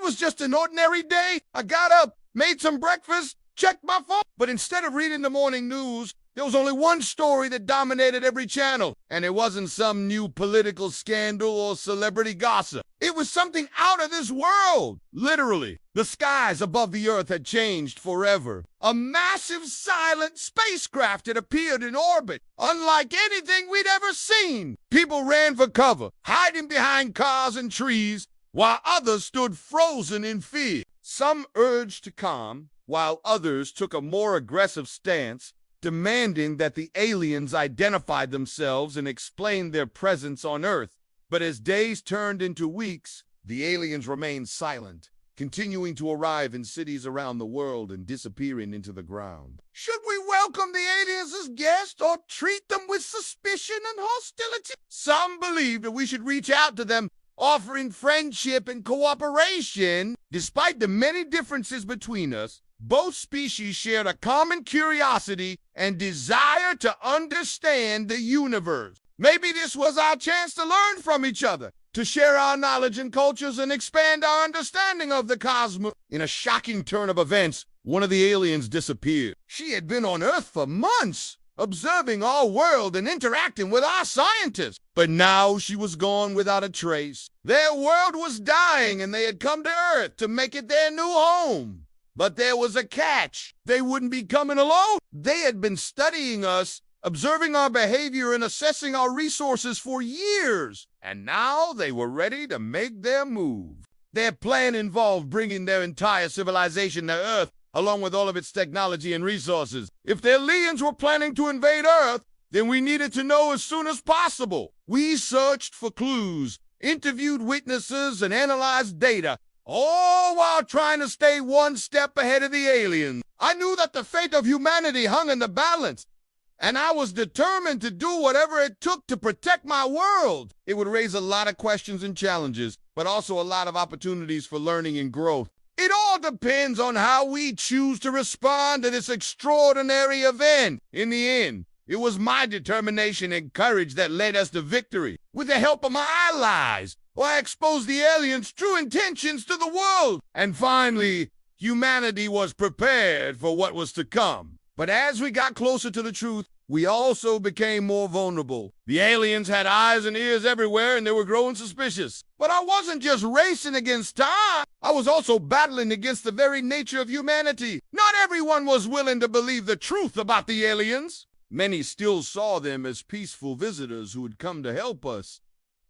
was just an ordinary day. I got up, made some breakfast, checked my phone. But instead of reading the morning news, there was only one story that dominated every channel, and it wasn't some new political scandal or celebrity gossip. It was something out of this world, literally. The skies above the earth had changed forever. A massive silent spacecraft had appeared in orbit, unlike anything we'd ever seen. People ran for cover, hiding behind cars and trees, while others stood frozen in fear. Some urged to calm, while others took a more aggressive stance, demanding that the aliens identify themselves and explain their presence on Earth. But as days turned into weeks, the aliens remained silent, continuing to arrive in cities around the world and disappearing into the ground. Should we welcome the aliens as guests or treat them with suspicion and hostility? Some believe that we should reach out to them, offering friendship and cooperation. Despite the many differences between us, both species shared a common curiosity and desire to understand the universe. Maybe this was our chance to learn from each other, to share our knowledge and cultures and expand our understanding of the cosmos. In a shocking turn of events, one of the aliens disappeared. She had been on Earth for months, observing our world and interacting with our scientists. But now she was gone without a trace. Their world was dying, and they had come to Earth to make it their new home. But there was a catch. They wouldn't be coming alone. They had been studying us, observing our behavior and assessing our resources for years. And now they were ready to make their move. Their plan involved bringing their entire civilization to Earth, along with all of its technology and resources. If the aliens were planning to invade Earth, then we needed to know as soon as possible. We searched for clues, interviewed witnesses, and analyzed data, all while trying to stay one step ahead of the aliens. I knew that the fate of humanity hung in the balance, and I was determined to do whatever it took to protect my world. It would raise a lot of questions and challenges, but also a lot of opportunities for learning and growth. It all depends on how we choose to respond to this extraordinary event. In the end, it was my determination and courage that led us to victory. With the help of my allies, I exposed the aliens' true intentions to the world. And finally, humanity was prepared for what was to come. But as we got closer to the truth, we also became more vulnerable. The aliens had eyes and ears everywhere, and they were growing suspicious. But I wasn't just racing against time. I was also battling against the very nature of humanity. Not everyone was willing to believe the truth about the aliens. Many still saw them as peaceful visitors who had come to help us.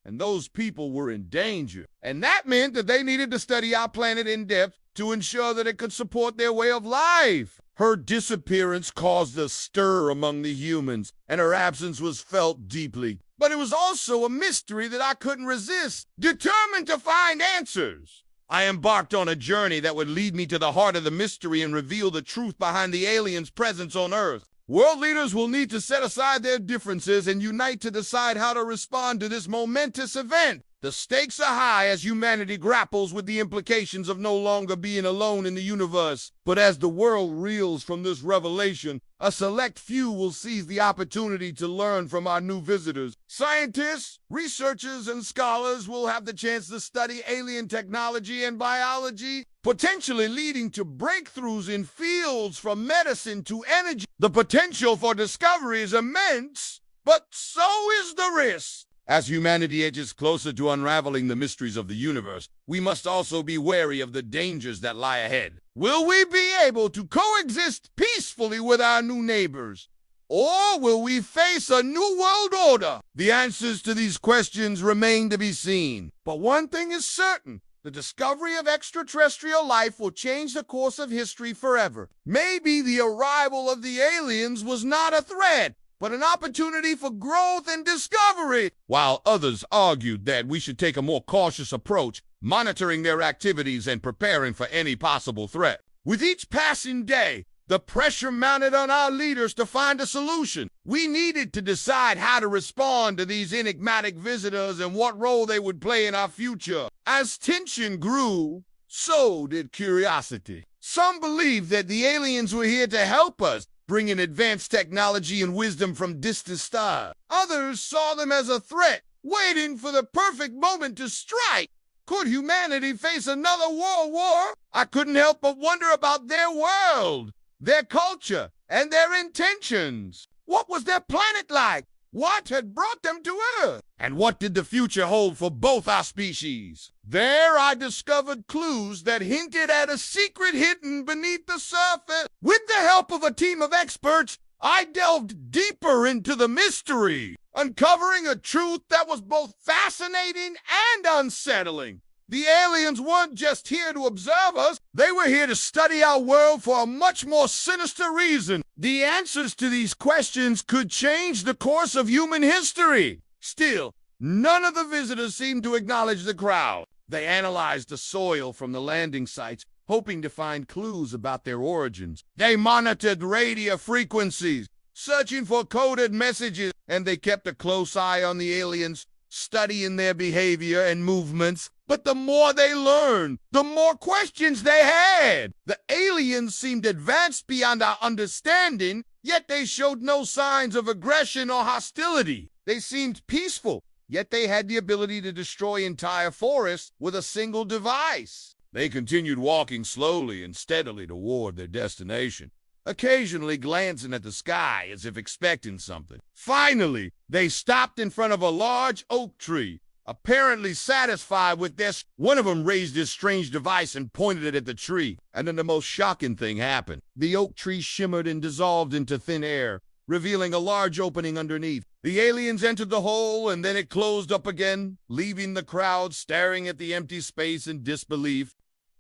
And those people were in danger. And that meant that they needed to study our planet in depth to ensure that it could support their way of life. Her disappearance caused a stir among the humans, and her absence was felt deeply. But it was also a mystery that I couldn't resist. Determined to find answers, I embarked on a journey that would lead me to the heart of the mystery and reveal the truth behind the aliens' presence on Earth. World leaders will need to set aside their differences and unite to decide how to respond to this momentous event. The stakes are high as humanity grapples with the implications of no longer being alone in the universe. But as the world reels from this revelation, a select few will seize the opportunity to learn from our new visitors. Scientists, researchers, and scholars will have the chance to study alien technology and biology, potentially leading to breakthroughs in fields from medicine to energy. The potential for discovery is immense, but so is the risk. As humanity edges closer to unraveling the mysteries of the universe, we must also be wary of the dangers that lie ahead. Will we be able to coexist peacefully with our new neighbors? Or will we face a new world order? The answers to these questions remain to be seen. But one thing is certain. The discovery of extraterrestrial life will change the course of history forever. Maybe the arrival of the aliens was not a threat, but an opportunity for growth and discovery. While others argued that we should take a more cautious approach, monitoring their activities and preparing for any possible threat. With each passing day, the pressure mounted on our leaders to find a solution. We needed to decide how to respond to these enigmatic visitors and what role they would play in our future. As tension grew, so did curiosity. Some believed that the aliens were here to help us, bringing advanced technology and wisdom from distant stars. Others saw them as a threat, waiting for the perfect moment to strike. Could humanity face another world war? I couldn't help but wonder about their world, their culture, and their intentions. What was their planet like? What had brought them to Earth? And what did the future hold for both our species? There I discovered clues that hinted at a secret hidden beneath the surface. With the help of a team of experts, I delved deeper into the mystery, uncovering a truth that was both fascinating and unsettling. The aliens weren't just here to observe us, they were here to study our world for a much more sinister reason. The answers to these questions could change the course of human history. Still, none of the visitors seemed to acknowledge the crowd. They analyzed the soil from the landing sites, hoping to find clues about their origins. They monitored radio frequencies, searching for coded messages, and they kept a close eye on the aliens, studying their behavior and movements. But the more they learned, the more questions they had. The aliens seemed advanced beyond our understanding, yet they showed no signs of aggression or hostility. They seemed peaceful, yet they had the ability to destroy entire forests with a single device. They continued walking slowly and steadily toward their destination, occasionally glancing at the sky as if expecting something. Finally, they stopped in front of a large oak tree, apparently satisfied with this. One of them raised his strange device and pointed it at the tree, and then the most shocking thing happened. The oak tree shimmered and dissolved into thin air, revealing a large opening underneath. The aliens entered the hole, and then it closed up again, leaving the crowd staring at the empty space in disbelief.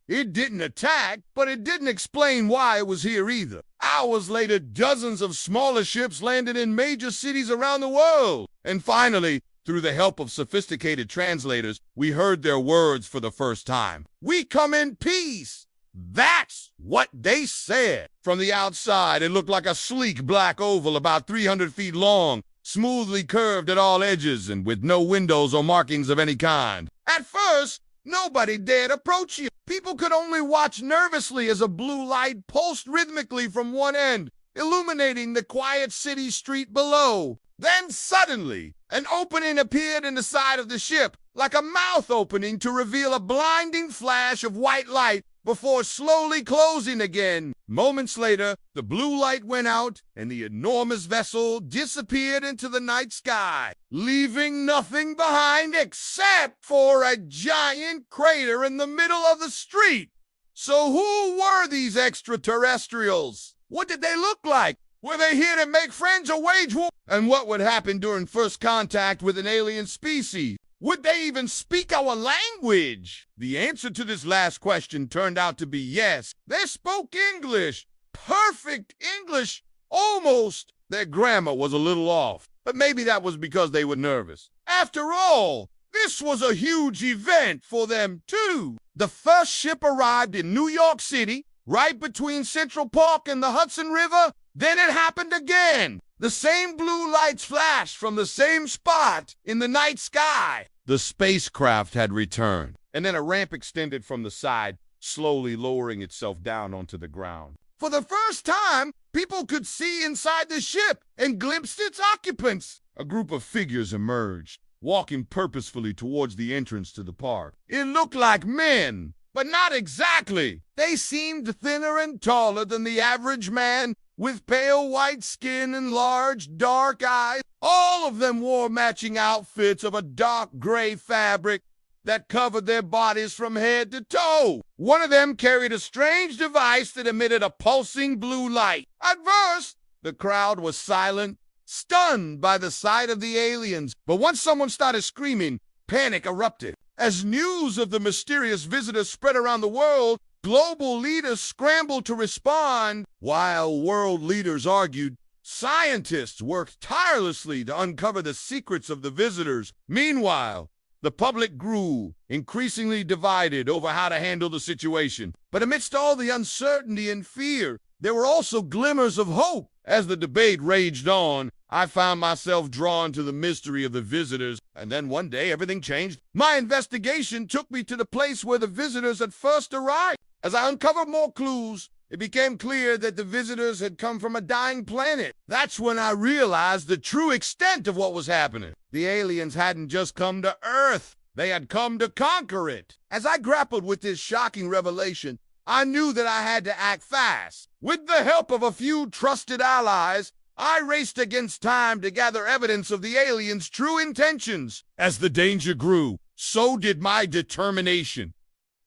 It didn't attack, but it didn't explain why it was here either. Hours later, dozens of smaller ships landed in major cities around the world. And finally, through the help of sophisticated translators, we heard their words for the first time. "We come in peace." That's what they said. From the outside, it looked like a sleek black oval about 300 feet long, smoothly curved at all edges and with no windows or markings of any kind. At first, nobody dared approach you. People could only watch nervously as a blue light pulsed rhythmically from one end, illuminating the quiet city street below. Then suddenly, an opening appeared in the side of the ship, like a mouth opening to reveal a blinding flash of white light before slowly closing again. Moments later, the blue light went out, and the enormous vessel disappeared into the night sky, leaving nothing behind except for a giant crater in the middle of the street. So who were these extraterrestrials? What did they look like? Were they here to make friends or wage war? And what would happen during first contact with an alien species? Would they even speak our language? The answer to this last question turned out to be yes. They spoke English. Perfect English. Almost. Their grammar was a little off, but maybe that was because they were nervous. After all, this was a huge event for them, too. The first ship arrived in New York City, right between Central Park and the Hudson River. Then it happened again. The same blue lights flashed from the same spot in the night sky. The spacecraft had returned, and then a ramp extended from the side, slowly lowering itself down onto the ground. For the first time, people could see inside the ship and glimpsed its occupants. A group of figures emerged, walking purposefully towards the entrance to the park. It looked like men, but not exactly. They seemed thinner and taller than the average man, with pale white skin and large, dark eyes. All of them wore matching outfits of a dark gray fabric that covered their bodies from head to toe. One of them carried a strange device that emitted a pulsing blue light. At first, the crowd was silent, stunned by the sight of the aliens. But once someone started screaming, panic erupted. As news of the mysterious visitors spread around the world, global leaders scrambled to respond. While world leaders argued, scientists worked tirelessly to uncover the secrets of the visitors. Meanwhile, the public grew, increasingly divided over how to handle the situation. But amidst all the uncertainty and fear, there were also glimmers of hope. As the debate raged on, I found myself drawn to the mystery of the visitors, and then one day everything changed. My investigation took me to the place where the visitors had first arrived. As I uncovered more clues, it became clear that the visitors had come from a dying planet. That's when I realized the true extent of what was happening. The aliens hadn't just come to Earth. They had come to conquer it. As I grappled with this shocking revelation, I knew that I had to act fast. With the help of a few trusted allies, I raced against time to gather evidence of the aliens' true intentions. As the danger grew, so did my determination.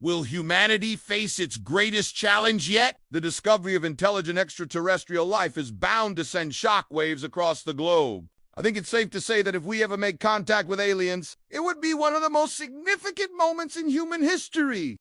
Will humanity face its greatest challenge yet? The discovery of intelligent extraterrestrial life is bound to send shockwaves across the globe. I think it's safe to say that if we ever make contact with aliens, it would be one of the most significant moments in human history.